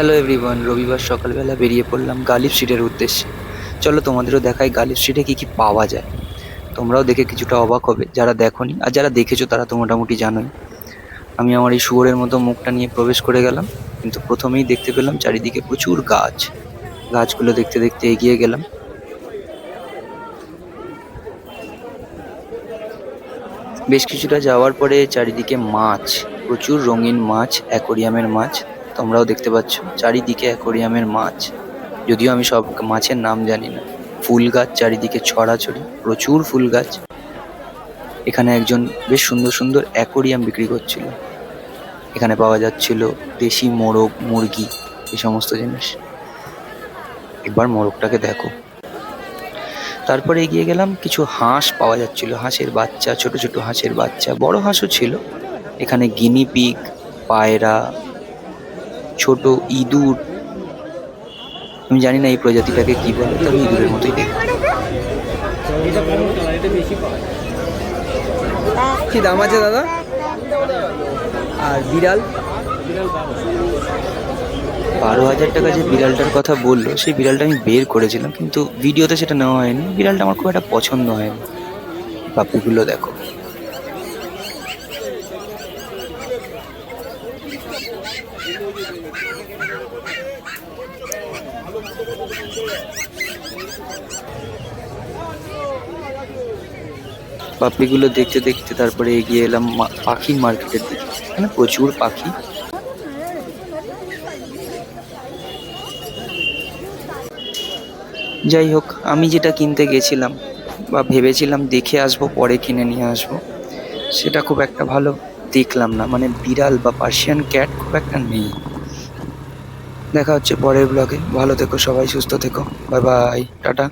Hello everyone, রবিবার সকালবেলা বেরিয়ে পড়লাম গালিব স্ট্রিটের উদ্দেশ্যে। চলো তোমাদেরও দেখাই গালিব স্ট্রিটে কী কী পাওয়া যায়। তোমরাও দেখে কিছুটা অবাক হবে যারা দেখোনি, আর যারা দেখেছো তারা তো মোটামুটি জানোই। আমি আমার এই শুয়োরের মতো মুখটা নিয়ে প্রবেশ করে গেলাম, কিন্তু প্রথমেই দেখতে পেলাম চারিদিকে প্রচুর গাছ। গাছগুলো দেখতে দেখতে এগিয়ে গেলাম। বেশ কিছুটা যাওয়ার পরে চারিদিকে মাছ, প্রচুর রঙিন মাছ, অ্যাকোরিয়ামের মাছ। তোমরাও দেখতে পাচ্ছ চারিদিকে অ্যাকোরিয়ামের মাছ, যদিও আমি সব মাছের নাম জানি না। ফুল গাছ চারিদিকে ছড়াছড়ি, প্রচুর ফুল গাছ। এখানে একজন বেশ সুন্দর সুন্দর অ্যাকোরিয়াম বিক্রি করছিল। এখানে পাওয়া যাচ্ছিল দেশি মোরগ, মুরগি, এই সমস্ত জিনিস। একবার মোরগটাকে দেখো। তারপরে এগিয়ে গেলাম, কিছু হাঁস পাওয়া যাচ্ছিল, হাঁসের বাচ্চা, ছোট ছোট হাঁসের বাচ্চা, বড় হাঁসও ছিল। এখানে গিনি পিগ, পায়রা, ছোট ইঁদুর। আমি জানি না এই প্রজাতিটাকে কি বলে, তবে ইঁদুরের মতোই দেখতে। কি দাম আছে দাদা? আর বিড়াল? 12,000 টাকা যে বিড়ালটার কথা বললো, সেই বিড়ালটা আমি বের করেছিলাম, কিন্তু ভিডিওতে সেটা নেওয়া হয়নি। বিড়ালটা আমার খুব একটা পছন্দ হয়নি। পাপ্পিগুলো দেখো। পাপ্পিগুলো দেখতে দেখতে তারপরে এগিয়ে এলাম পাখির মার্কেটের দিকে। এখানে প্রচুর পাখি। যাই হোক, আমি যেটা কিনতে গেছিলাম বা ভেবেছিলাম দেখে আসবো পরে কিনে নিয়ে আসবো, সেটা খুব একটা ভালো দেখলাম না। মানে বিড়াল বা পার্সিয়ান ক্যাট খুব একটা নেই। দেখা হচ্ছে পরের ব্লগে। ভালো থেকো সবাই, সুস্থ থেকো। Bye bye, tata.